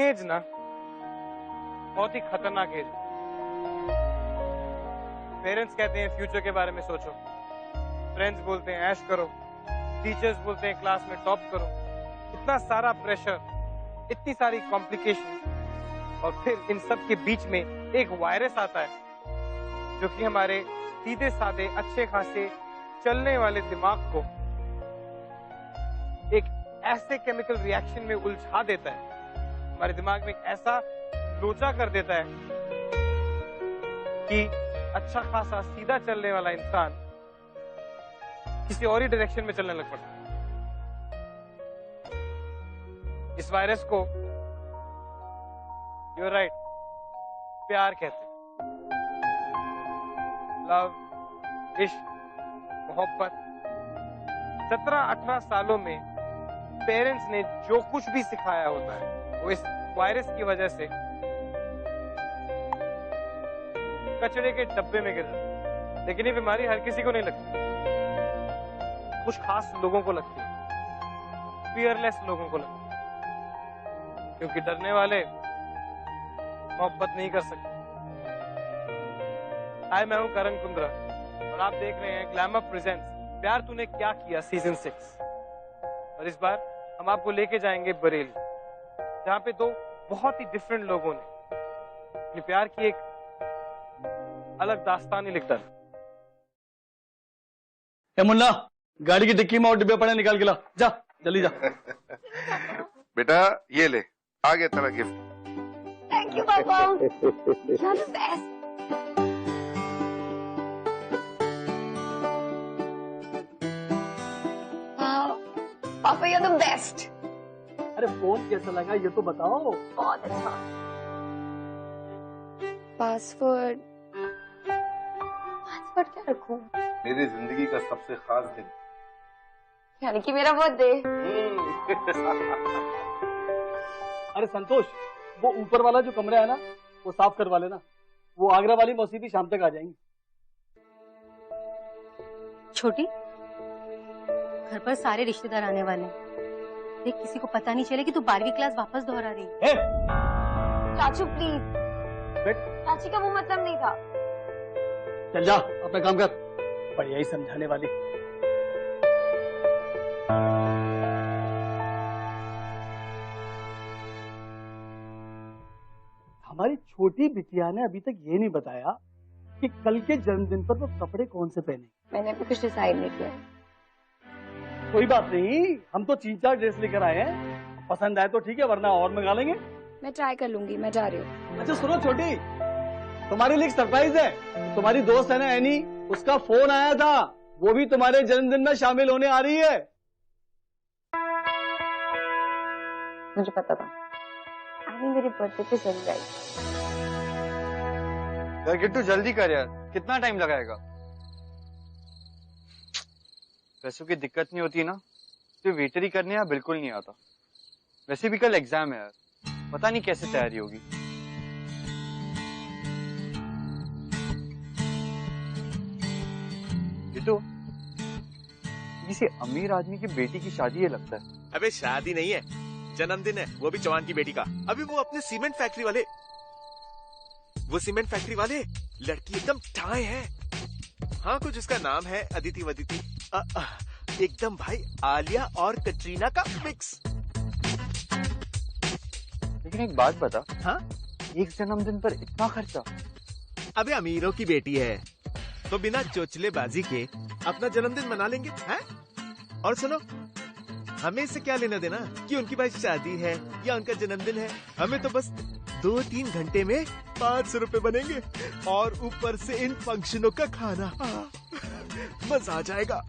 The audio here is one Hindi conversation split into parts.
एज ना बहुत ही खतरनाक एज। पेरेंट्स कहते हैं फ्यूचर के बारे में सोचो, फ्रेंड्स बोलते हैं ऐश करो, टीचर्स बोलते हैं क्लास में टॉप करो। इतना सारा प्रेशर, इतनी सारी कॉम्प्लिकेशन, और फिर इन सब के बीच में एक वायरस आता है जो कि हमारे सीधे साधे अच्छे खासे चलने वाले दिमाग को एक ऐसे केमिकल रिएक्शन में उलझा देता है, हमारे दिमाग में एक ऐसा लोचा कर देता है कि अच्छा खासा सीधा चलने वाला इंसान किसी और ही डायरेक्शन में चलने लग पड़ता है। इस वायरस को, यू राइट, प्यार कहते हैं। लव, इश्क, मोहब्बत। 17-18 सालों में पेरेंट्स ने जो कुछ भी सिखाया होता है वो इस वायरस की वजह से कचरे के डब्बे में गिर जाता है। लेकिन ये बीमारी हर किसी को नहीं लगती, कुछ खास लोगों को लगती है, फियरलेस लोगों को लगती है, क्योंकि डरने वाले मोहब्बत नहीं कर सकते। हाय, मैं हूं करण कुंद्रा और आप देख रहे हैं ग्लैमर प्रेजेंट्स प्यार तूने क्या किया सीजन 6। और इस बार हम आपको लेके जाएंगे बरेली, जहां पे दो बहुत ही डिफरेंट लोगों ने अपने प्यार की एक अलग दास्तान ही लिख डाली। ए मुन्ना, गाड़ी की डिक्की में और डिब्बे पड़े, निकाल के ला, जा जल्दी जा। बेटा ये ले, आ गया तेरा गिफ्ट। थैंक यू पापा, you're the best। पापा you're the best। अरे फोन कैसा लगा ये तो बताओ। बहुत अच्छा। पासवर्ड क्या रखूं? मेरी जिंदगी का सबसे खास दिन, यानी कि मेरा बर्थडे। अरे संतोष, वो ऊपर वाला जो कमरा है ना वो साफ करवा लेना, वो आगरा वाली मौसी भी शाम तक आ जाएंगी। छोटी, घर पर सारे रिश्तेदार आने वाले हैं, देख किसी को पता नहीं चले कि तू 12वीं क्लास वापस दोहरा रही है। चाचू प्लीज, चाची का वो मतलब नहीं था। चल जा अपना काम कर, बढ़िया ही समझाने वाली। हमारी छोटी बिटिया ने अभी तक ये नहीं बताया कि कल के जन्मदिन पर वो कपड़े कौन से पहने। मैंने भी कुछ डिसाइड नहीं किया। कोई बात नहीं, हम तो 3-4 ड्रेस लेकर आए हैं, पसंद आए तो ठीक है, वरना और मंगा लेंगे। मैं ट्राई कर लूंगी, मैं जा रही हूँ। अच्छा सुनो छोटी, तुम्हारे लिए एक सरप्राइज है। तुम्हारी दोस्त है ना एनी, उसका फोन आया था, वो भी तुम्हारे जन्मदिन में शामिल होने आ रही है। मुझे पता था, आनी मेरे बर्थडे पे चल जाएगी। यार किट्टू जल्दी कर यार, कितना टाइम लगाएगा? पैसों की दिक्कत नहीं होती ना तो वेटरी करने यार बिल्कुल नहीं आता। वैसे भी कल एग्जाम है यार, पता नहीं कैसे तैयारी होगी। ये तो किसी अमीर आदमी की बेटी की शादी है लगता है। अबे शादी नहीं है, जन्मदिन है, वो भी चौहान की बेटी का। अभी वो अपने सीमेंट फैक्ट्री वाले, वो सीमेंट फैक्ट्री वाले लड़की एकदम ठाए है। हाँ, कुछ उसका नाम है अदिति वदिति। एकदम भाई आलिया और कटरीना का मिक्स। लेकिन एक बात बता, हाँ? एक जन्मदिन पर इतना खर्चा? अबे अमीरों की बेटी है तो बिना चोचलेबाजी के अपना जन्मदिन मना लेंगे, हैं? और सुनो, हमें इससे क्या लेना देना कि उनकी भाई शादी है या उनका जन्मदिन है। हमें तो बस 2-3 घंटे में 500 रुपए बनेंगे और ऊपर से इन फंक्शनों का खाना। मजा आ जाएगा।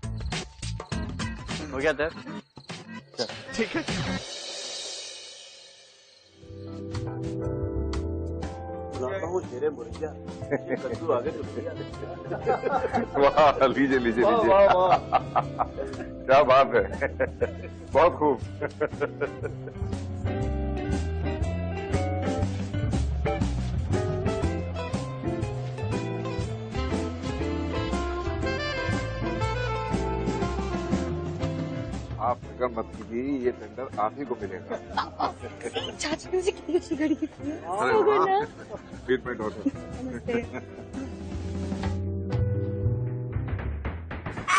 हो गया दर? ठीक है। वाह, लीजिए लीजिए लीजिए। क्या बात है, बहुत खूब। आप फिक्र मत कीजिए, ये टेंडर आप ही को मिलेगा। चाची मुझे कितनी अच्छी घड़ी गिफ्ट अरे वाह, ट्रीटमेंट होता।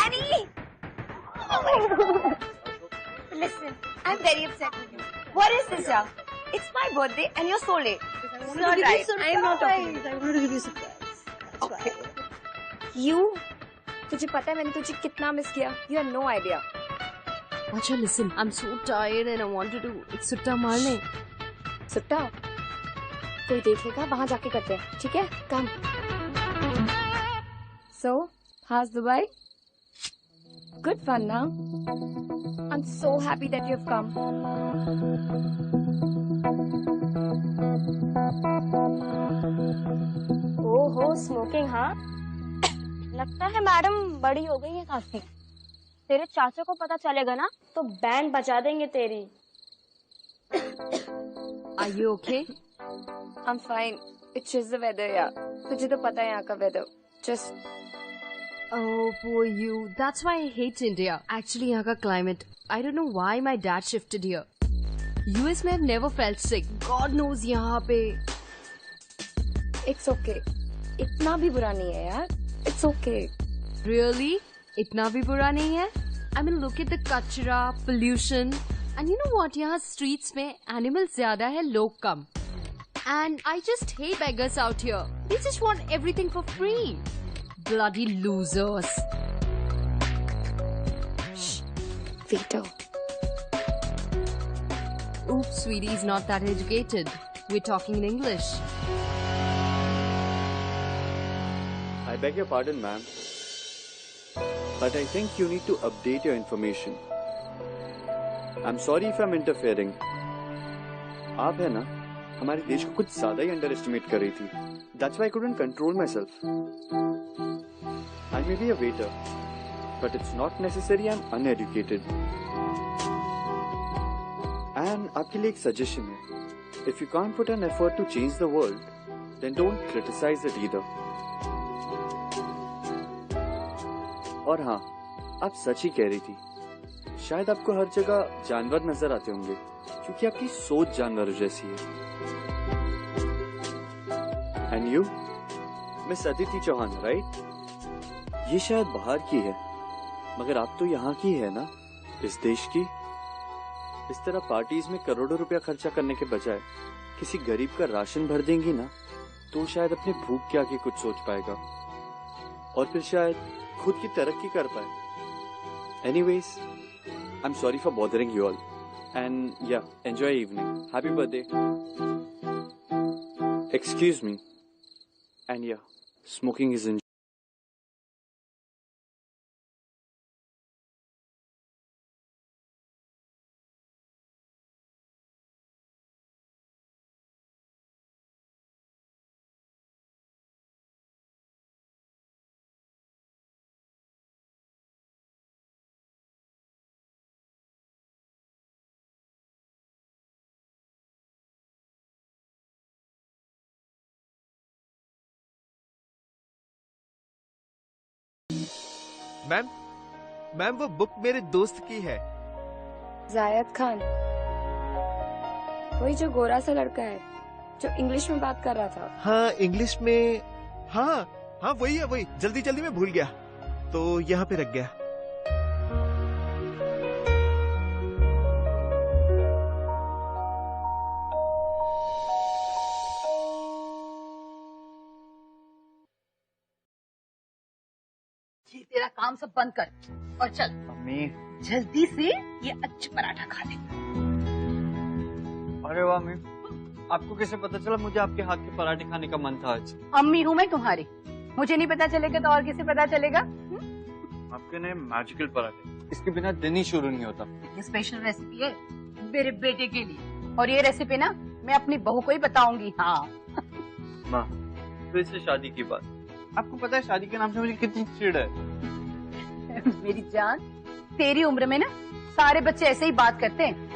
Annie! Listen, I'm very upset with you. What is this, yaar? It's my birthday and you're so late. It's not right. I'm not talking. I wanted to give you a surprise. Okay. You? तुझे पता है मैंने तुझे कितना मिस किया? You have no idea. Acha, listen, I'm so tired and I wanted to एक सुट्टा मारने। सुट्टा? कोई देखेगा वहाँ जाके करते हैं, ठीक है? Come. So, how's Dubai? Good fun, now. I'm so happy that you've come. ओहो, स्मोकिंग, हाँ? लगता है मैडम बड़ी हो गई है काफी। तेरे चाचा को पता चलेगा ना तो बैंड बजा देंगे तेरी। Are you okay? I'm fine. It's just the weather, yeah. तुझे तो पता है यहाँ का weather. Just Oh, poor you. That's why I hate India. Actually, यहाँ का climate. I don't know why my dad shifted here. US में I've never felt sick. God knows यहाँ पे. it's okay. इतना भी बुरा नहीं है यार. It's okay. Really? इतना भी बुरा नहीं है? I mean, look at the कचरा, pollution. And you know what? यहाँ streets में animals ज्यादा है, लोग कम. And I just hate beggars out here. They just want everything for free. Bloody losers. Shh. Waiter. Oops, sweetie, he's not that educated. We're talking in English. I beg your pardon, ma'am. But I think you need to update your information. I'm sorry if I'm interfering. आप है ना हमारे देश को कुछ ज्यादा ही underestimate कर रही थी. That's why I couldn't control myself. I may be a waiter, but it's not necessary I'm uneducated. And आपके लिए एक suggestion है. If you can't put an effort to change the world, then don't criticize it either. और हाँ, आप सच ही कह रही थी. शायद आपको हर जगह जानवर नजर आते होंगे क्योंकि आपकी सोच जानवरों जैसी है. And you miss Aditi Chauhan, right? ये शायद बाहर की है मगर आप तो यहाँ की है ना, इस देश की. इस तरह पार्टीज में करोड़ों रुपया खर्चा करने के बजाय किसी गरीब का राशन भर देंगी ना तो शायद अपने भूख के आगे कुछ सोच पाएगा और फिर शायद खुद की तरक्की कर पाए. Anyways, I'm sorry for bothering you all. And yeah, enjoy your evening. Happy birthday. Excuse me. And yeah, smoking is in. Ma'am वो बुक मेरे दोस्त की है. जायद खान. वही जो गोरा सा लड़का है जो इंग्लिश में बात कर रहा था. हाँ, इंग्लिश में. हाँ वही है, वही. जल्दी जल्दी में भूल गया तो यहाँ पे रख गया. ये तेरा काम सब बंद कर और चल मम्मी. जल्दी से ये अच्छा पराठा खा ले. अरे वाह मम्मी, आपको कैसे पता चला मुझे आपके हाथ के पराठे खाने का मन था आज? अम्मी हूँ मैं तुम्हारी, मुझे नहीं पता चलेगा तो और किसे पता चलेगा? आपके नए मैजिकल पराठे, इसके बिना दिन ही शुरू नहीं होता. ये स्पेशल रेसिपी है मेरे बेटे के लिए और ये रेसिपी ना मैं अपनी बहू को ही बताऊंगी. हाँ माँ, फिर से शादी की बात. आपको पता है शादी के नाम से मुझे कितनी चिढ़ है. मेरी जान, तेरी उम्र में ना सारे बच्चे ऐसे ही बात करते हैं.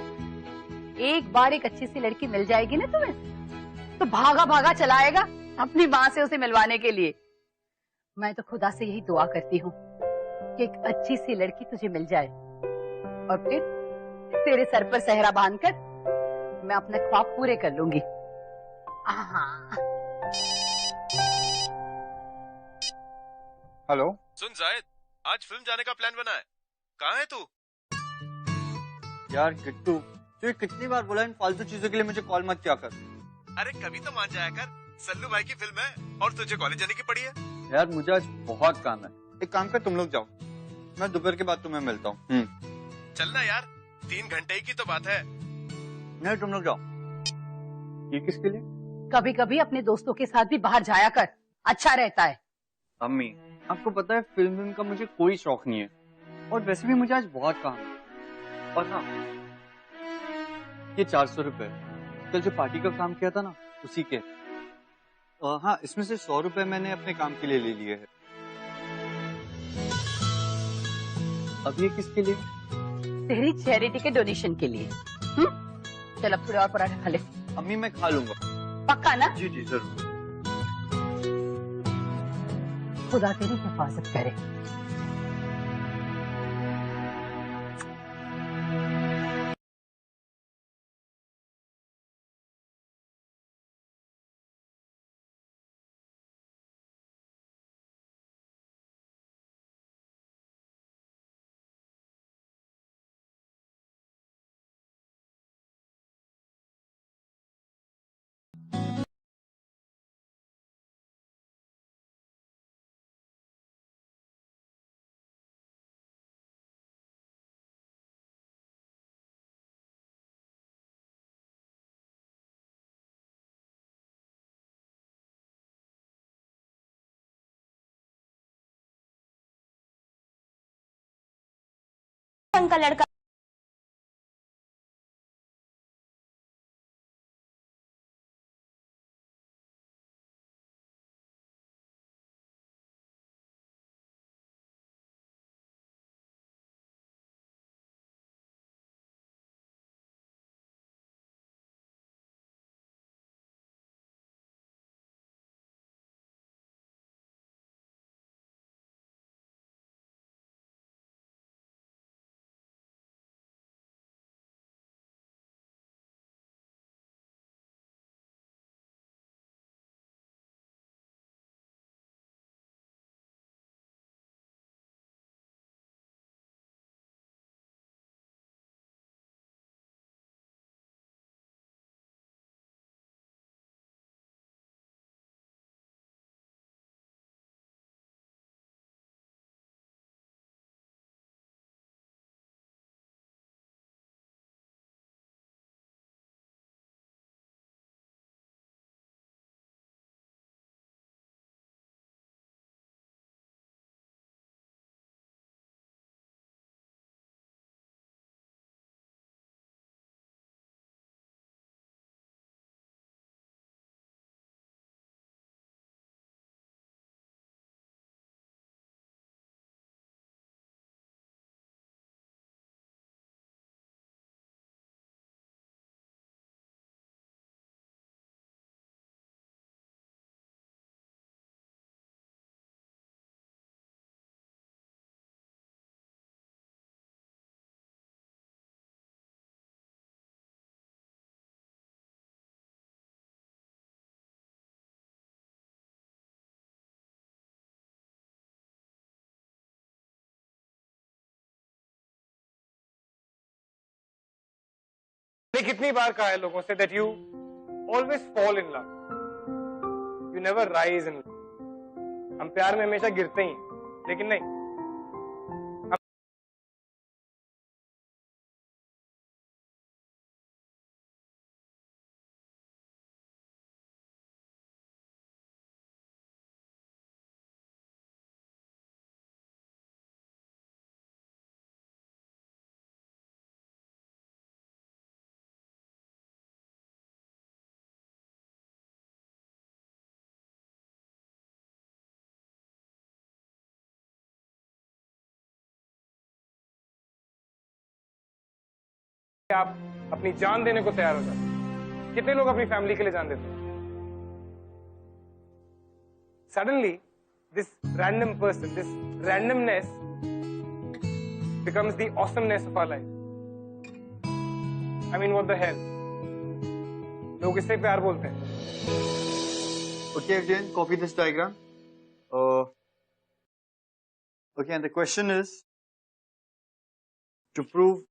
एक बार एक अच्छी सी लड़की मिल जाएगी ना तुम्हें तो भागा भागा चला आएगा अपनी माँ से उसे मिलवाने के लिए. मैं तो खुदा से यही दुआ करती हूँ कि एक अच्छी सी लड़की तुझे मिल जाए और फिर तेरे सर पर सहरा बांधकर मैं अपने ख्वाब पूरे कर लूंगी। हाँ। हेलो। सुन जायद, आज फिल्म जाने का प्लान बना है। कहाँ है तू? यार किट्टू, तू कितनी बार बोला इन फालतू चीजों के लिए मुझे कॉल मत किया कर। अरे कभी तो मान जाया कर, सल्लू भाई की फिल्म है और तुझे कॉलेज जाने की पड़ी है। यार मुझे आज बहुत काम है। एक काम कर, तुम लोग जाओ, मैं दोपहर के बाद तुम्हें मिलता हूँ। चलना यार, 3 घंटे की तो बात है। नहीं, तुम लोग जाओ। ये किसके लिए? कभी कभी अपने दोस्तों के साथ भी बाहर जाया कर, अच्छा रहता है। अम्मी, आपको पता है फिल्म का मुझे कोई शौक नहीं है, और वैसे भी मुझे आज बहुत काम है। और हाँ, ये 400 रुपए कल जो पार्टी का काम किया था ना, उसी के। हाँ, इसमें से 100 रुपए मैंने अपने काम के लिए ले लिए हैं। अब ये किसके लिए? तेरी चैरिटी के डोनेशन के लिए। चल अब थोड़े और पराठे खा ले। अम्मी मैं खा लूंगा। पक्का ना? जी जी जरूर। खुदा तेरी हिफाजत करे। का लड़का मैंने कितनी बार कहा है लोगों से that you always fall in love, you never rise in love. हम प्यार में हमेशा गिरते ही हैं, लेकिन नहीं, आप अपनी जान देने को तैयार हो जाते। कितने लोग अपनी फैमिली के लिए जान देते हैं? Suddenly, this random person, this randomness becomes the awesomeness of our life. I mean, what the hell? लोग इससे प्यार बोलते हैं. Okay, again, copy this diagram. Okay, and the question is to prove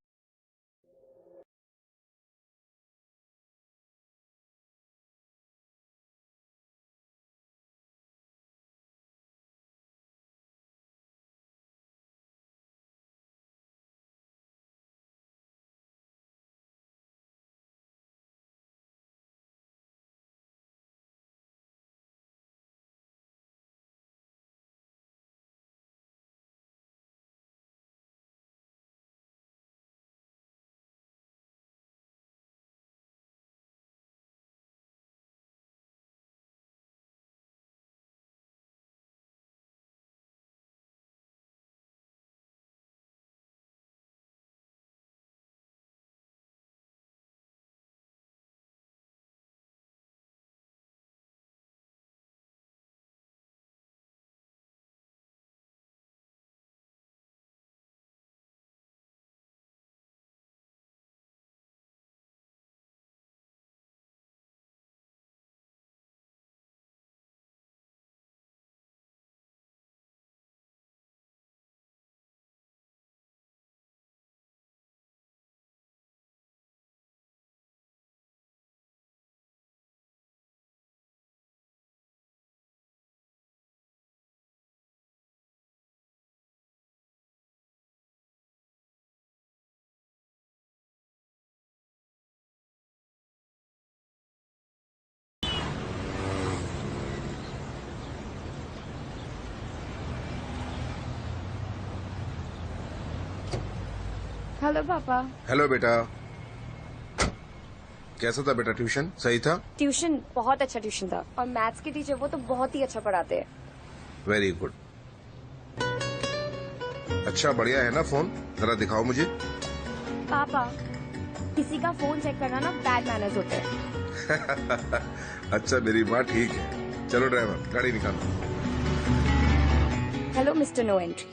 hello पापा। हेलो बेटा, कैसा था बेटा ट्यूशन? सही था? ट्यूशन बहुत अच्छा ट्यूशन था और मैथ्स के टीचर वो तो बहुत ही अच्छा पढ़ाते हैं। Very good. अच्छा बढ़िया है ना फोन? जरा दिखाओ मुझे। पापा, किसी का फोन चेक करना ना बैड मैनर्स होते हैं। अच्छा मेरी बात ठीक है। चलो ड्राइवर गाड़ी निकालो। हेलो मिस्टर नो एंट्री,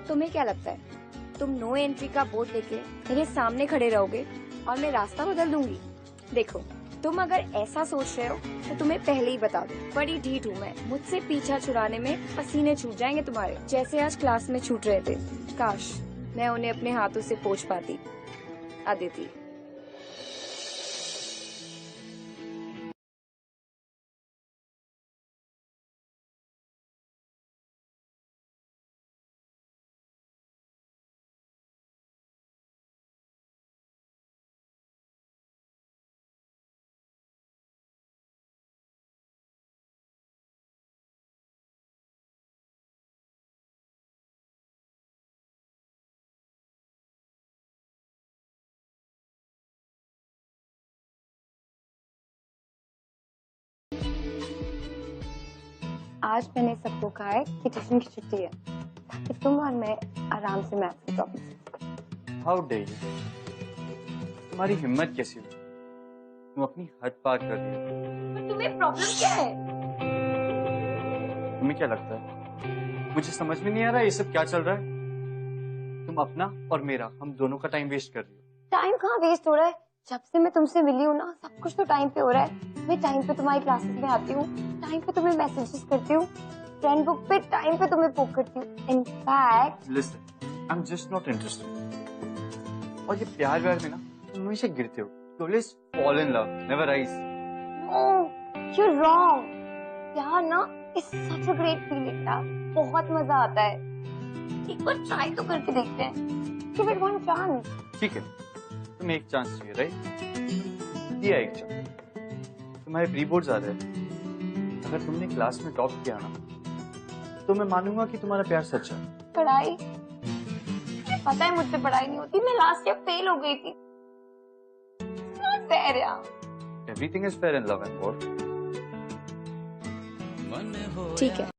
तुम्हें क्या लगता है तुम नो एंट्री का बोर्ड लेके मेरे सामने खड़े रहोगे और मैं रास्ता बदल दूंगी? देखो, तुम अगर ऐसा सोच रहे हो तो तुम्हें पहले ही बता दो, बड़ी ढीठ हूँ मैं। मुझसे पीछा छुड़ाने में पसीने छूट जाएंगे तुम्हारे, जैसे आज क्लास में छूट रहे थे। काश मैं उन्हें अपने हाथों से पोंछ पाती। अदिति। आज मैंने सबको कहा है कि ट्यूशन की छुट्टी है ताकि तुम और मैं आराम से मैथ्स के टॉपिक। हाउ डे यू, तुम्हारी हिम्मत कैसी हुई? तुम अपनी हद पार कर रही हो। तुम्हें प्रॉब्लम क्या है? तुम्हें क्या लगता है मुझे समझ में नहीं आ रहा है ये सब क्या चल रहा है? तुम अपना और मेरा, हम दोनों का टाइम वेस्ट कर रही हो। टाइम कहाँ वेस्ट हो रहा है? जब से मैं तुमसे मिली हूँ ना, सब कुछ तो टाइम पे हो रहा है। मैं टाइम पे तुम्हारी क्लासेस में आती हूँ, टाइम पे तुम्हें मैसेजेस करती हूँ, फ्रेंड बुक पे टाइम पे तुम्हें पोक करती हूँ। In fact listen, I am just not interested. और ये प्यार व्यार में ना तुम हमेशा गिरते हो। You always fall in love, never rise. no, you're wrong. प्यार ना is such a great feeling यार, बहुत मजा आता है। एक बार ट्राई तो करके देखते हैं। Give it one chance. ठीक है, तुम्हें एक चांस चाहिए, राइट? दिया एक चांस। तुम्हारे प्री बोर्ड्स आ रहे हैं, अगर तुमने क्लास में टॉप किया ना तो मैं मानूंगा कि तुम्हारा प्यार सच है। पढ़ाई, पता है मुझसे पढ़ाई नहीं होती, मैं लास्ट ईयर फेल हो गई थी। Not fair यार। Everything is fair in love and war. ठीक है।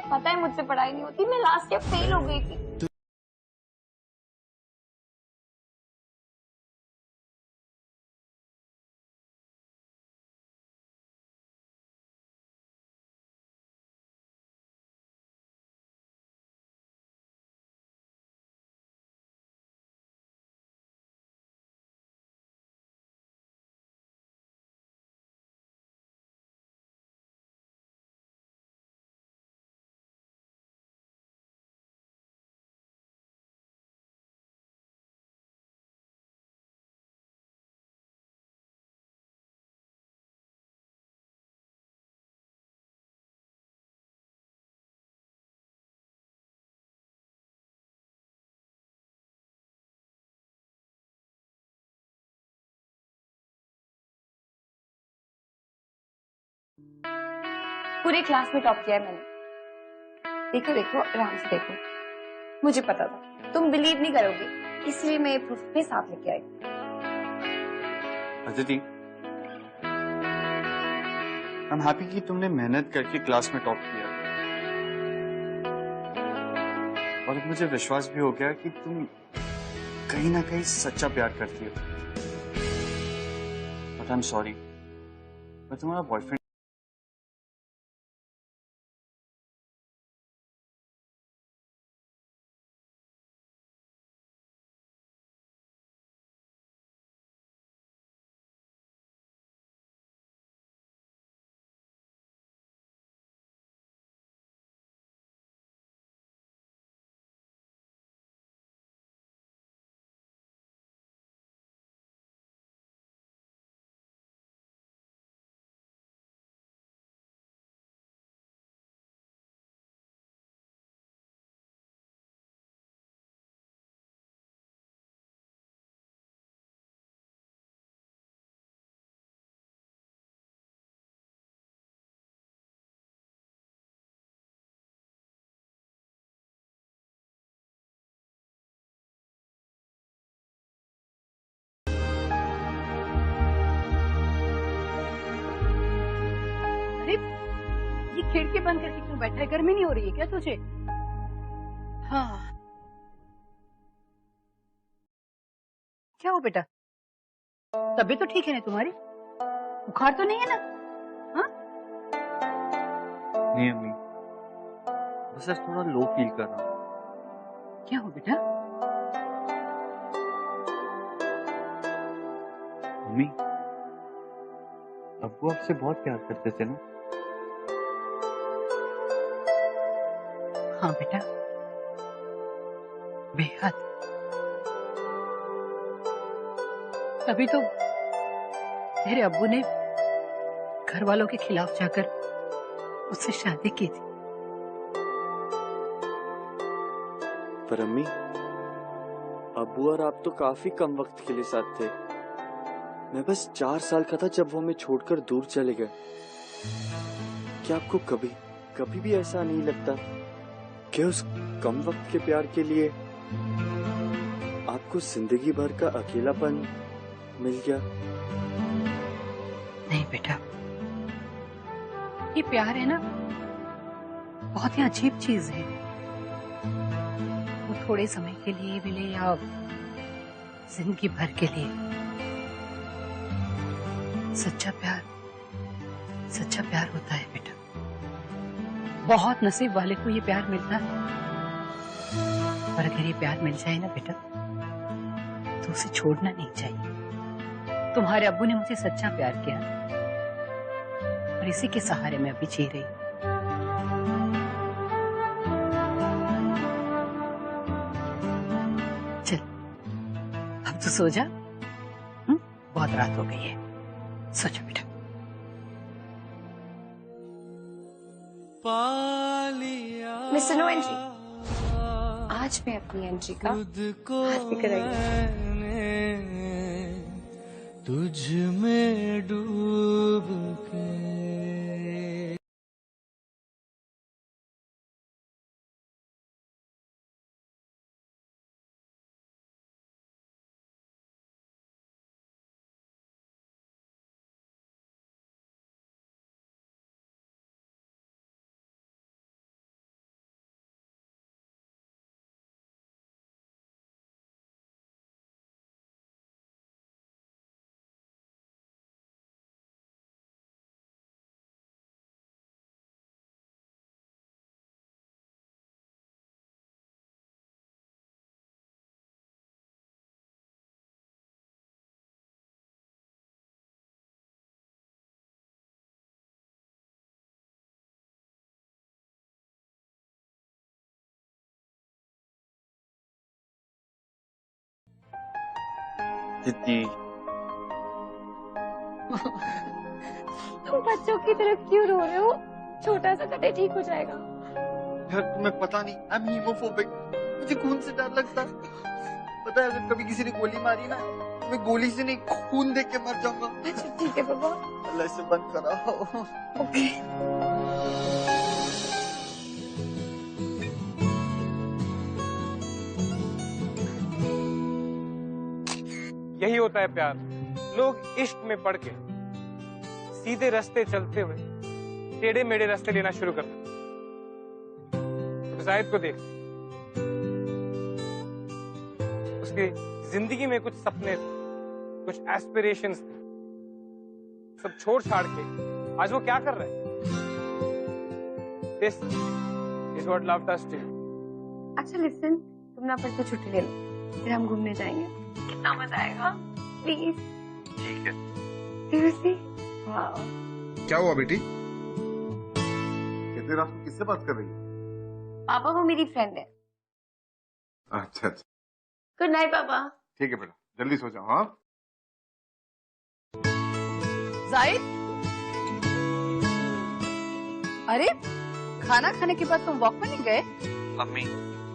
पता है मुझसे पढ़ाई नहीं होती, मैं लास्ट ईयर फेल हो गई थी। पूरे क्लास में टॉप किया है मैंने। देखो देखो, आराम से देखो। मुझे पता था, तुम बिलीव नहीं करोगे, इसलिए मैं ये प्रूफ अपने साथ लेके आई। अदिति, आई एम हैप्पी कि तुमने मेहनत करके क्लास में टॉप किया और अब मुझे विश्वास भी हो गया कि तुम कहीं ना कहीं सच्चा प्यार करती हो। बट आई एम सॉरी, मैं तुम्हारा बॉयफ्रेंड। अरे ये खिड़की बंद करके क्यों बैठा है? गर्मी नहीं हो रही है क्या तुझे? हाँ, क्या हो बेटा? तबीयत तो ठीक है ना तुम्हारी? बुखार तो नहीं है ना? हाँ? नहीं अम्मी, बस आज थोड़ा लो फील कर रहा हूँ। क्या हो बेटा? अम्मी, अब्बू आपसे बहुत प्यार करते थे ना? हाँ बेटा, बेहद। तभी तो तेरे अब्बू ने घर वालों के खिलाफ जाकर उससे शादी की थी। पर अम्मी, अब्बू और आप तो काफी कम वक्त के लिए साथ थे। मैं बस 4 साल का था जब वो हमें छोड़कर दूर चले गए। क्या आपको कभी कभी भी ऐसा नहीं लगता कि उस कम वक्त के प्यार के लिए आपको जिंदगी भर का अकेलापन मिल गया? नहीं बेटा, ये प्यार है ना, बहुत ही अजीब चीज है। वो थोड़े समय के लिए मिले या जिंदगी भर के लिए, सच्चा प्यार होता है बेटा। बहुत नसीब वाले को ये प्यार मिलता है। पर अगर ये प्यार मिल जाए ना बेटा, तो उसे छोड़ना नहीं चाहिए। तुम्हारे अब्बू ने मुझे सच्चा प्यार किया और इसी के सहारे मैं अभी जी रही हूं। चल, अब तो सो जा। बहुत रात हो गई है, सो जा बेटा। मिस्टर नो एंट्री, आज मैं अपनी एंट्री का हाथ भी कराई। तुझ में डूब के अदिति, तुम बच्चों की तरह क्यों रो रहे हो? छोटा सा कटे ठीक हो जाएगा। यार तुम्हें पता नहीं, आई एम हीमोफोबिक, मुझे खून से डर लगता है। पता है अगर कभी किसी ने गोली मारी ना, तो मैं गोली से नहीं खून देख के मर जाऊंगा। अच्छा ठीक है बाबा। अल्लाह से बंद कराओ। ओके। यही होता है प्यार। लोग इश्क में पड़ के सीधे रास्ते चलते हुए टेढ़े मेढ़े रास्ते लेना शुरू करते हैं। तो जाहिद को देख, उसकी जिंदगी में कुछ सपने थे, कुछ एस्पिरेशंस थे, सब छोड़ छाड़ के आज वो क्या कर रहा है? This is what love does to you. अच्छा लिसन, तुम ना फिर से छुट्टी ले लो, फिर हम घूमने जाएंगे। कितना मजा आएगा। प्लीज। ठीक है। सीरियसली? वाओ। क्या हुआ बेटी? कितनी रात को किससे बात कर रही है? पापा वो मेरी फ्रेंड है। अच्छा अच्छा, गुड नाइट पापा। ठीक है बेटा, जल्दी सो जाओ। हाँ जाहिद, अरे खाना खाने के बाद तुम वॉक पर नहीं गए? मम्मी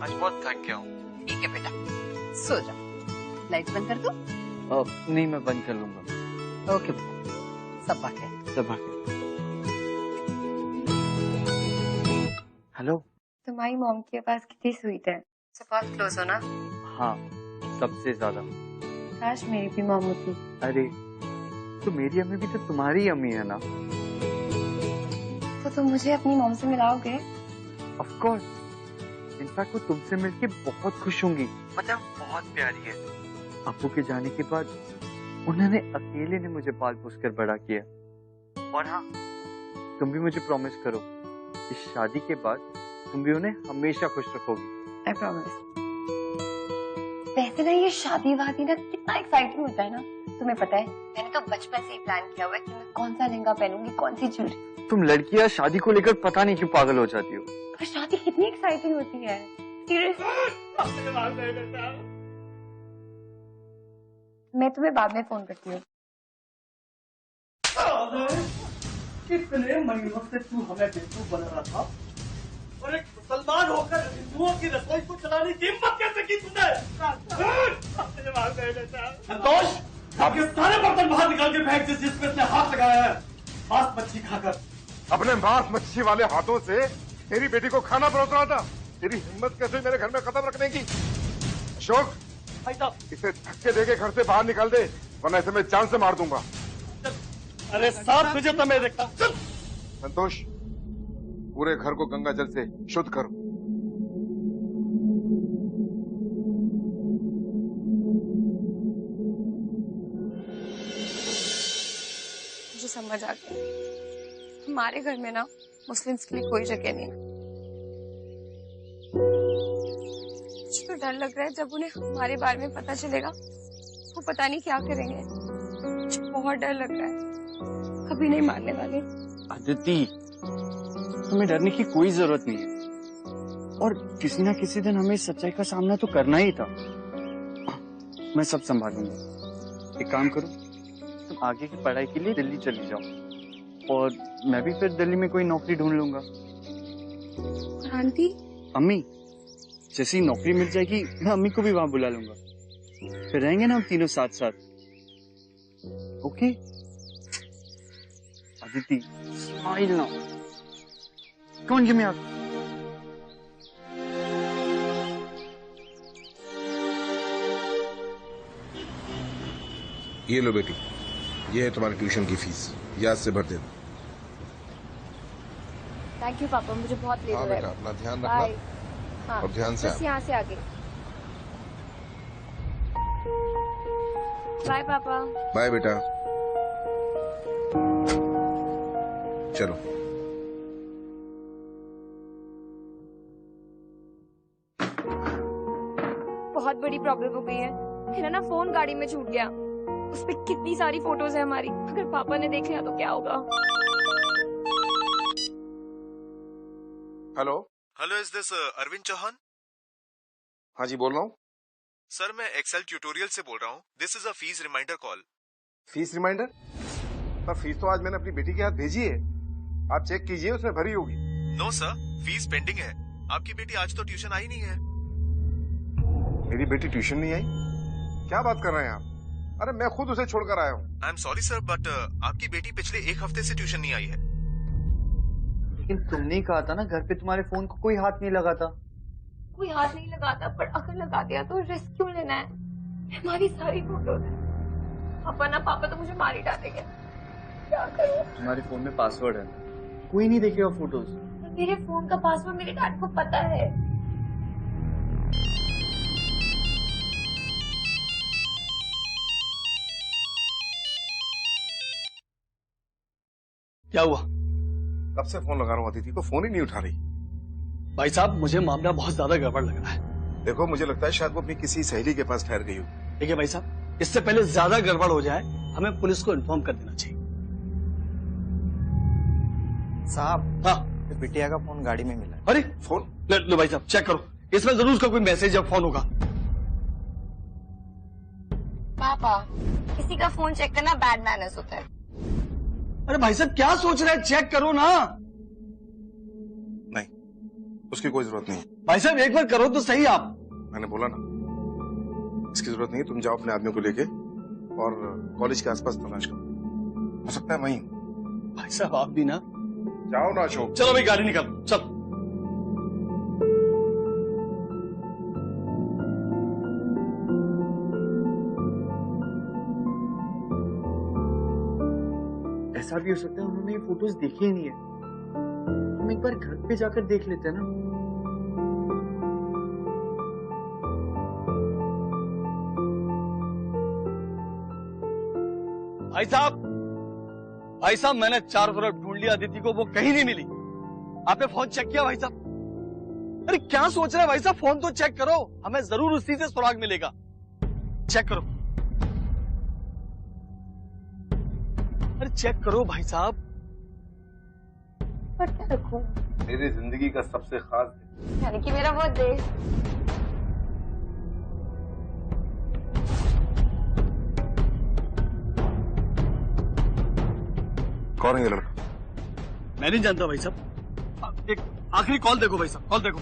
आज बहुत थक गया हूँ। ठीक है बेटा, सो जाओ। लाइट बंद कर दो? नहीं मैं बंद कर लूंगा। ओके बेटा, सब बात है। सब हेलो। तुम्हारी मॉम की आवाज कितनी स्वीट है। से बहुत क्लोज हो ना? हाँ सबसे ज्यादा। काश मेरी भी मॉम होती। अरे तो मेरी अम्मी भी तो तुम्हारी अम्मी है ना? तो तुम मुझे अपनी मॉम से मिलाओगे? Of course. इनफैक्ट वो तुमसे मिलके बहुत खुश होंगी। पता है बहुत प्यारी है। अब्बू के जाने के बाद उन्होंने अकेले ने मुझे पाल पोस कर बड़ा किया। और हाँ, तुम भी मुझे प्रॉमिस करो, इस शादी के बाद तुम भी उन्हें हमेशा खुश रखोगी। I promise. वैसे ना ये शादी वादी ना कितना एक्साइटिंग होता है ना। तुम्हें पता है मैंने तो बचपन से ही प्लान किया हुआ है कि मैं कौन सा लहंगा पहनूंगी, कौन सी ज्वेलरी। तुम लड़कियां शादी को लेकर पता नहीं क्यों पागल हो जाती हो। पर शादी कितनी एक्साइटिंग होती है। मैं तुम्हें बाद में फोन करती हूँ। कितने महीनों से तू हमें बेवकूफ बना रहा था, और एक मुसलमान होकर हिंदुओं की रसोई को चलाने की हिम्मत कैसे की तुमने? संतोष, आपके सारे बर्तन बाहर निकाल के फेंक जिसमें इसने हाथ लगाया है, मांस मच्छी खाकर। अपने मांस मच्छी वाले हाथों से मेरी बेटी को खाना परोस रहा था। तेरी हिम्मत कैसे मेरे घर में कदम रखने की? अशोक, भाई साहब, इसे धक्के देके घर से बाहर निकाल दे, वरना इसे मैं जान से मार दूंगा। अरे साहब तुझे तो मैं देखता। संतोष, पूरे घर को गंगा जल से शुद्ध करो। मुझे समझ आ गया, हमारे घर में ना मुस्लिम्स के लिए कोई जगह नहीं। मुझे तो डर लग रहा है जब उन्हें हमारे बारे में पता चलेगा, वो पता नहीं क्या करेंगे। मुझे बहुत डर लग रहा है, कभी नहीं मारने वाले। अदिति, तुम्हें डरने की कोई जरूरत नहीं है, और किसी ना किसी दिन हमें सच्चाई का सामना तो करना ही था। मैं सब संभालूंगा। एक काम करो, तुम आगे की पढ़ाई के लिए दिल्ली चली जाओ, और मैं भी फिर दिल्ली में कोई नौकरी ढूंढ लूंगा। आंटी? अम्मी, जैसी नौकरी मिल जाएगी मैं अम्मी को भी वहां बुला लूंगा, फिर रहेंगे ना हम तीनों साथ साथ। ओके? अदिति, स्माइल ना। कौन गिव मी हग? ये लो बेटी, ये है तुम्हारी ट्यूशन की फीस, याद से भर देना। थैंक यू पापा, मुझे बहुत लेट हो हाँ रहा बेटा, है। अपना ध्यान बाय। रखना, हाँ, और ध्यान से बस आना। यहाँ से आगे। बाय पापा। बाय बेटा। चलो। बहुत बड़ी प्रॉब्लम हो गई है। मेरा ना फोन गाड़ी में छूट गया, उस पे कितनी सारी फोटोज है हमारी। अगर पापा ने देख लिया तो क्या होगा? Hello. Hello, is this Arvind Chauhan? हाँ जी, बोल रहा हूँ। सर मैं एक्सेल ट्यूटोरियल से बोल रहा हूँ. This is a fee reminder call. Fee reminder? पर फीस तो आज मैंने अपनी बेटी के हाथ भेजी है. आप चेक कीजिए, उसने भरी होगी. नो सर, फीस पेंडिंग है. आपकी बेटी आज तो ट्यूशन आई नहीं है. मेरी बेटी ट्यूशन नहीं आई? क्या बात कर रहे हैं आप? अरे मैं खुद उसे छोड़कर आया हूँ. I am sorry sir, but आपकी बेटी पिछले 1 हफ्ते से ट्यूशन नहीं आई है. लेकिन तुमने ही कहा था ना घर पे तुम्हारे फोन को कोई हाथ नहीं लगाता. कोई हाथ नहीं लगाता, पर अगर लगा दिया तो रिस्क क्यों लेना है? हमारी सारी फोटोज है. पापा ना, पापा तो मुझे मार ही डालेंगे. क्या करूं? तुम्हारे फोन में पासवर्ड है, कोई नहीं देखेगा फोटोज. मेरे फोन का पासवर्ड मेरे डैड को पता है. क्या हुआ? कब से फोन लगा रहा हूँ अदिति को, फोन ही नहीं उठा रही. भाई साहब, मुझे मामला बहुत ज्यादा गड़बड़ लग रहा है. देखो, मुझे लगता है शायद वो अपनी किसी सहेली के पास ठहर गई हो. देखिए भाई साहब, इससे पहले ज्यादा गड़बड़ हो जाए हमें पुलिस को इन्फॉर्म कर देना चाहिए. साहब, हाँ, बिटिया का फोन गाड़ी में मिला. अरे फोन? लो भाई साहब, चेक करो, इसमें जरूर उसका कोई मैसेज या फोन होगा. पापा, किसी का फोन चेक करना बैड मैनर्स होता है. अरे भाई साहब, क्या सोच रहे हैं? चेक करो ना. नहीं, उसकी कोई जरूरत नहीं है. भाई साहब, एक बार करो तो सही. आप, मैंने बोला ना, इसकी जरूरत नहीं है. तुम जाओ अपने आदमियों को लेके और कॉलेज के आसपास तलाश करो. हो सकता है वहीं. भाई साहब आप भी ना. जाओ ना अशोक. चलो भाई, गाड़ी निकालो, चलो. ऐसा भी हो सकता है उन्होंने ये फोटोज देखी ही नहीं है. हम एक बार घर पे जाकर देख लेते हैं ना. भाई साहब, मैंने चारों तरफ ढूंढ लिया अदिति को, वो कहीं नहीं मिली. आपने फोन चेक किया भाई साहब? अरे क्या सोच रहे हैं भाई साहब, फोन तो चेक करो, हमें जरूर उसी से सुराग मिलेगा. चेक करो. अरे चेक करो भाई साहब. पर क्या रखूं? मेरी जिंदगी का सबसे खास दिन, यानी कि मेरा बर्थडे. कौन है ये लड़का? मैं नहीं जानता भाई साहब. एक आखिरी कॉल देखो भाई साहब, कॉल देखो.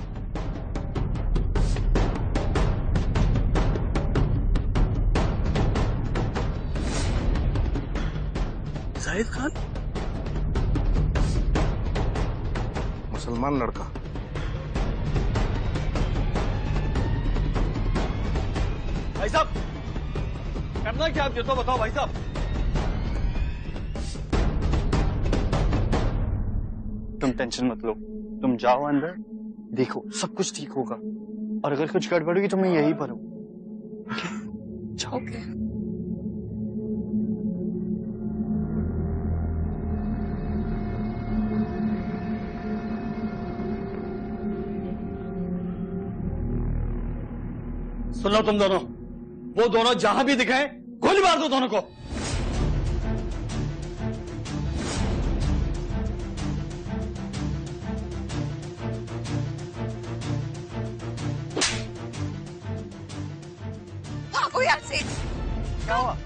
जाहिद खान, मुसलमान लड़का. भाई साहब करना क्या आप ये तो बताओ भाई साहब. तुम टेंशन मत लो, तुम जाओ अंदर, देखो सब कुछ ठीक होगा. और अगर कुछ गड़बड़ होगी तो मैं यहीं पर हूँ. जाओ. सुन लो तुम दोनों, वो दोनों जहां भी दिखाए गोली मार दो दोनों को. भागो यहाँ से. क्या हुआ?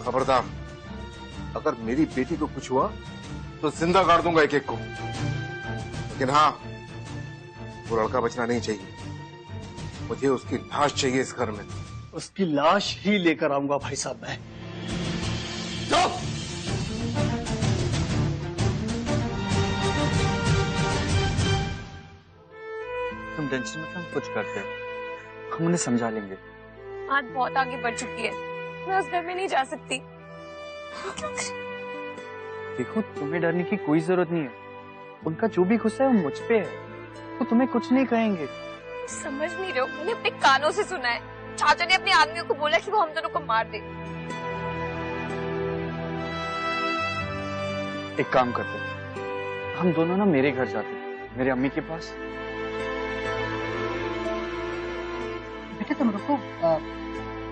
खबरदार, अगर मेरी बेटी को कुछ हुआ तो जिंदा गाड़ दूंगा एक एक को. लेकिन हाँ, वो लड़का बचना नहीं चाहिए. मुझे उसकी लाश चाहिए इस घर में. उसकी लाश ही लेकर आऊंगा भाई साहब मैं. जाओ. तुम टेंशन मत, हम कुछ करते हैं, हम उन्हें समझा लेंगे. बात बहुत आगे बढ़ चुकी है, मैं उस घर में नहीं जा सकती. देखो, तुम्हें डरने की कोई जरूरत नहीं है. उनका जो भी गुस्सा है वो मुझ पे है, वो तुम्हें कुछ नहीं कहेंगे. समझ नहीं रहे हो, मैंने अपने कानों से सुना है. चाचा ने अपने आदमियों को बोला कि वो हम दोनों को मार दे. एक काम करते हैं, हम दोनों ना मेरे घर जाते हैं, मेरे अम्मी के पास. बेटा तुम रुको,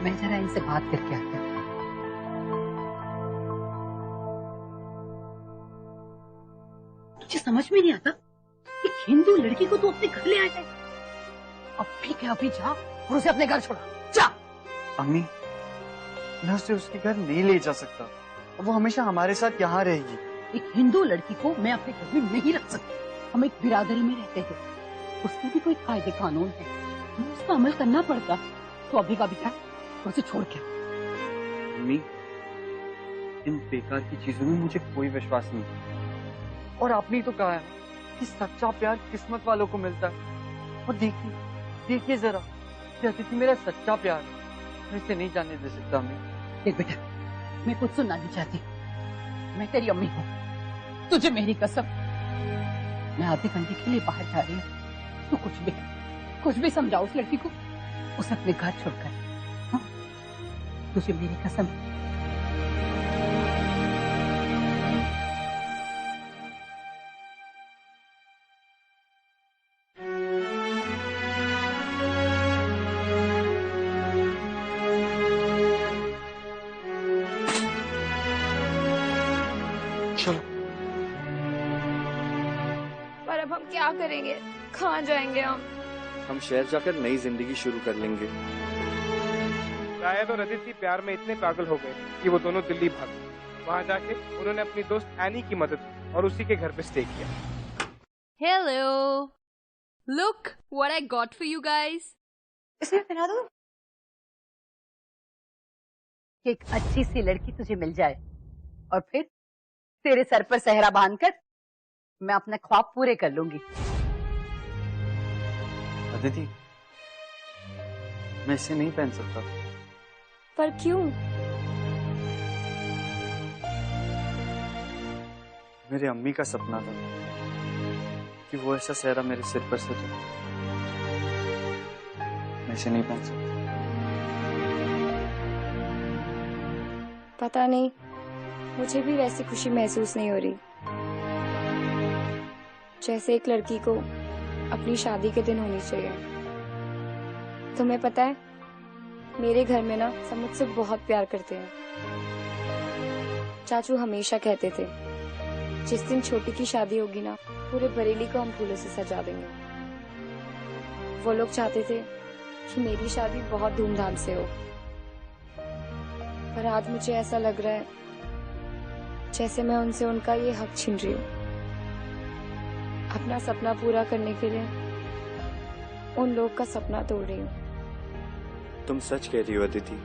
मैं जरा इनसे बात करके आता हूँ. मुझे समझ में नहीं आता, एक हिंदू लड़की को तो अपने घर ले आया है. अभी के अभी जा और उसे अपने घर छोड़ा। जा। अम्मी, मैं उसे उसके घर नहीं ले जा सकता। वो हमेशा हमारे साथ यहाँ रहेगी। एक हिंदू लड़की को मैं अपने घर में नहीं रख सकती। हम एक बिरादरी में रहते हैं, उसके भी कोई कायदे कानून है, हमें उसका अमल करना पड़ता। तो अभी का भी क्या, उसे छोड़ के। अम्मी, इन बेकार की चीजों में मुझे कोई विश्वास नहीं। और आपने तो कहा है कि सच्चा प्यार किस्मत वालों को मिलता है। और देखिए जरा, ये अदिति मेरा सच्चा प्यार है। मैं इसे नहीं जाने दे सकता। अम्मी देख बेटा, मैं कुछ सुनना नहीं चाहती। मैं तेरी अम्मी हूँ, तुझे मेरी कसम। मैं आधे घंटे के लिए बाहर जा रही हूँ। तू कुछ भी समझाओ उस लड़की को, उसे अपने घर छोड़कर। हाँ? तुझे मेरी कसम। पर अब हम क्या करेंगे? कहाँ जाएंगे हम शहर जाकर नई जिंदगी शुरू कर लेंगे। शायद और अदिति प्यार में इतने पागल हो गए कि वो दोनों दिल्ली भाग गए। वहाँ जाके उन्होंने अपनी दोस्त एनी की मदद की और उसी के घर पे स्टे किया। Hello. Look what I got for you guys. इसमें पहना दो। एक अच्छी सी लड़की तुझे मिल जाए और फिर तेरे सर पर सहरा बांधकर मैं अपने ख्वाब पूरे कर लूंगी। अदिति, मैं इसे नहीं पहन सकता। पर क्यों? मेरे अम्मी का सपना था कि वो ऐसा सेहरा मेरे सिर पर सजे। मैं इसे नहीं पहन सकता। पता नहीं, मुझे भी वैसी खुशी महसूस नहीं हो रही जैसे एक लड़की को अपनी शादी के दिन होनी चाहिए। तुम्हें पता है, मेरे घर में ना सब मुझसे बहुत प्यार करते हैं। चाचू हमेशा कहते थे, जिस दिन छोटी की शादी होगी ना, पूरे बरेली को हम फूलों से सजा देंगे। वो लोग चाहते थे कि मेरी शादी बहुत धूमधाम से हो, पर आज मुझे ऐसा लग रहा है जैसे मैं उनसे उनका ये हक छीन रही हूँ। अपना सपना पूरा करने के लिए उन लोग का सपना तोड़ रही हूँ। तुम सच कह रही हो अदिति।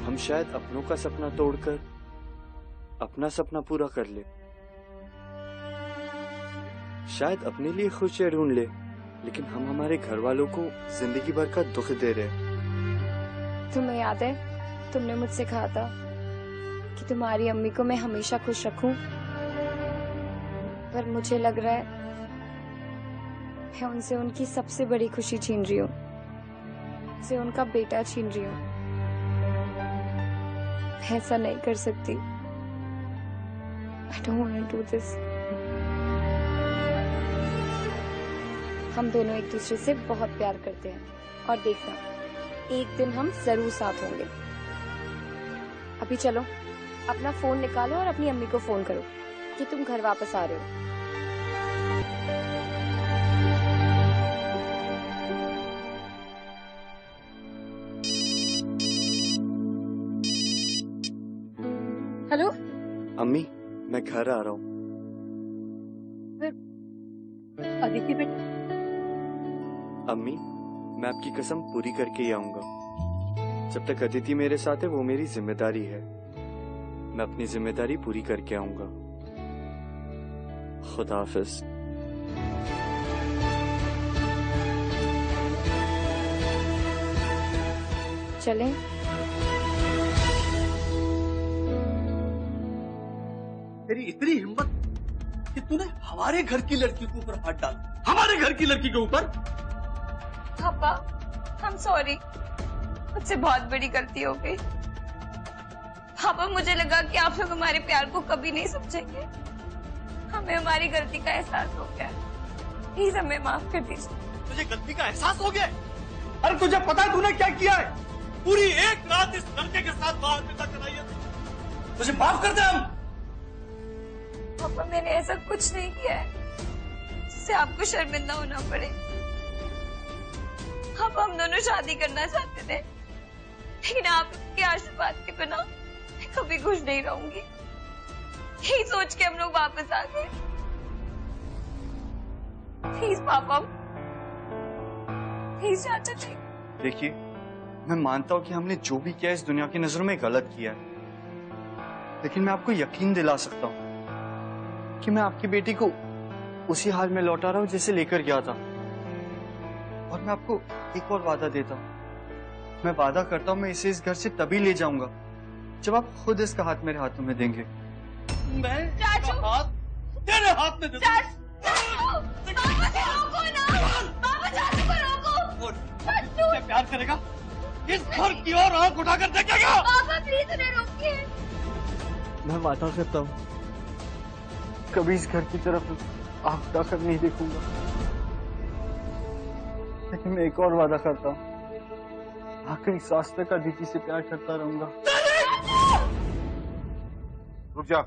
हम शायद अपनों का सपना तोड़कर अपना सपना पूरा कर ले। शायद अपने लिए खुशियां ढूंढ ले, लेकिन हम हमारे घर वालों को जिंदगी भर का दुख दे रहे। तुम्हें याद है, तुमने मुझसे कहा था कि तुम्हारी अम्मी को मैं हमेशा खुश रखूं, पर मुझे लग रहा है मैं उनसे उनकी सबसे बड़ी खुशी छीन रही हूँ, उनसे उनका बेटा छीन रही हूँ। मैं ऐसा नहीं कर सकती। I don't want to do this. हम दोनों एक दूसरे से बहुत प्यार करते हैं और देखना, एक दिन हम जरूर साथ होंगे। अभी चलो, अपना फोन निकालो और अपनी अम्मी को फोन करो कि तुम घर वापस आ रहे हो। हेलो अम्मी, मैं घर आ रहा हूँ। अदिति बेटा। अम्मी, मैं आपकी कसम पूरी करके ही आऊंगा। जब तक अदिति मेरे साथ है वो मेरी जिम्मेदारी है। मैं अपनी जिम्मेदारी पूरी करके आऊंगा। खुदा हाफिज। चलें? तेरी इतनी हिम्मत कि तूने हमारे घर की लड़की के ऊपर हाथ डाला, हमारे घर की लड़की के ऊपर। पापा, I'm sorry, मुझसे बहुत बड़ी गलती हो गई। पापा, मुझे लगा कि आप लोग हमारे प्यार को कभी नहीं समझेंगे। हमें हमारी गलती का एहसास हो गया। प्लीज हमें माफ कर दीजिए। तुझे गलती का एहसास हो गया? अरे तुझे पता है तूने क्या किया है? पूरी एक रात इस लड़के के साथ बाहर बिताई है। तुझे माफ कर दे हम। पापा, मैंने ऐसा कुछ नहीं किया है जिससे आपको शर्मिंदा होना पड़े। अब हम दोनों शादी करना चाहते थे, लेकिन आपके आशीर्वाद के बिना मैं कभी खुश नहीं रहूंगी। यही सोच के हम लोग वापस आ गए। प्लीज पापा, प्लीज चाचा जी। देखिए, मैं मानता हूँ कि हमने जो भी किया इस दुनिया की नजरों में गलत किया है, लेकिन मैं आपको यकीन दिला सकता हूँ कि मैं आपकी बेटी को उसी हाल में लौटा रहा हूँ जैसे लेकर गया था। और मैं आपको एक और वादा देता हूँ, मैं वादा करता हूँ मैं इसे इस घर से तभी ले जाऊंगा जब आप खुद इसका हाथ मेरे हाथों में देंगे। मैं चाचू, हाथ तेरे हाथ में दे दूं। पापा से रोको ना, पापा चाचू को रोको। चाचू मुझसे प्यार करेगा, इस घर की ओर आंख उठाकर देखेगा। पापा प्लीज उन्हें रोकिए। मैं वादा करता हूँ कभी इस घर की तरफ आंख उठाकर नहीं देखूंगा, लेकिन मैं एक और वादा करता हूँ, आखिरी सांस तक अदिति से प्यार करता रहूंगा। रुक जा।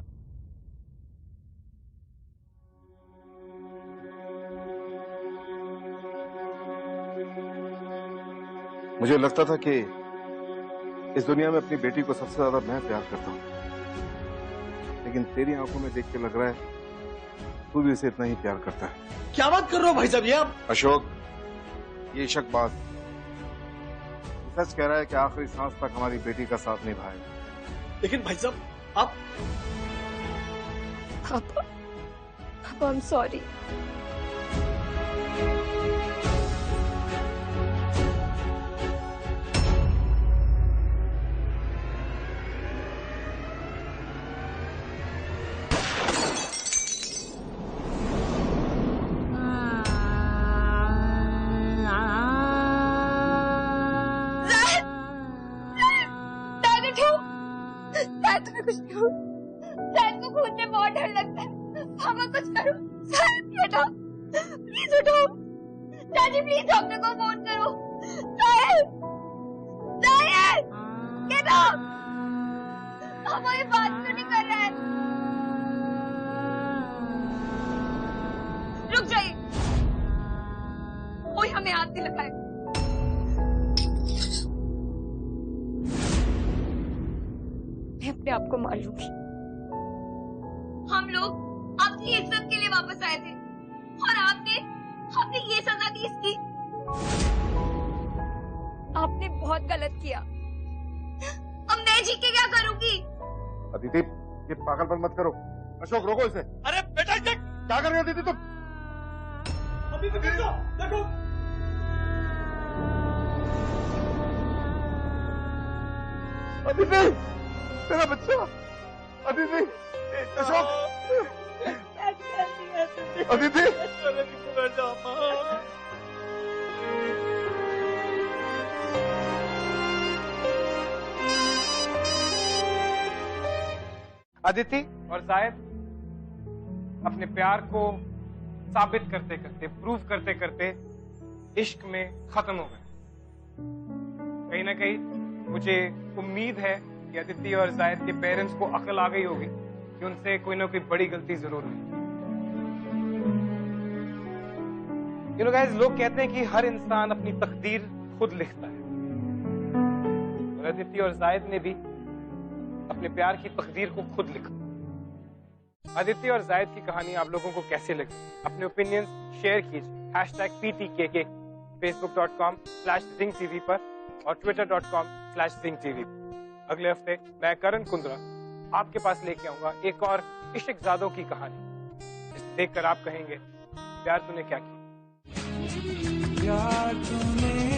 मुझे लगता था कि इस दुनिया में अपनी बेटी को सबसे ज्यादा मैं प्यार करता हूं, लेकिन तेरी आंखों में देख के लग रहा है तू भी इसे इतना ही प्यार करता है। क्या बात कर रहे हो भाई साहब ये आप? अशोक, ये शकबाज सच कह रहा है कि आखिरी सांस तक हमारी बेटी का साथ निभाएगा। लेकिन भाई साहब आप पापा, पापा आई एम सॉरी। तुम्हें कुछ नहीं हो, शायद को कूदने में बहुत डर लगता है। पापा कुछ करो, शायद उठो, प्लीज उठो। चाची प्लीज डॉक्टर को फोन करो। शायद, शायद, get up। पापा ये बात क्यों नहीं कर रहा है? रुक जाइए, कोई हमें हाथ नहीं लगाए। मैं अपने आप को मार लूंगी। हम लोग आपकी इज्जत के लिए वापस आए थे और आपने ये सजा दी इसकी। आपने बहुत गलत किया। अब मैं जी के क्या करूंगी? अदिति, ये पागलपन मत करो। अशोक, रोको इसे। अरे बेटा इसे क्या कर रही हो दीदी तुम? अभी तो देखो, देखो। अदिति, मेरा बच्चा। अदिति, अशोक, अदिति। अदिति और जायद अपने प्यार को साबित करते करते, प्रूव करते करते इश्क में खत्म हो गए। कहीं ना कहीं मुझे उम्मीद है कि अदिति और जायद के पेरेंट्स को अकल आ गई होगी कि उनसे कोई ना कोई बड़ी गलती जरूर हुई। यू नो गाइस, लोग कहते हैं कि हर इंसान अपनी तकदीर खुद लिखता है, और अदिति और जायद ने भी अपने प्यार की तकदीर को खुद लिखा। अदिति और जायद की कहानी आप लोगों को कैसी लगी? अपने ओपिनियंस शेयर कीजिए #PTKK, facebook.com/ZingTV पर और twitter.com/ZingTV। अगले हफ्ते मैं करण कुंद्रा आपके पास लेके आऊंगा एक और इश्कजादों की कहानी, जिसे देखकर आप कहेंगे प्यार तूने क्या किया। प्यार तूने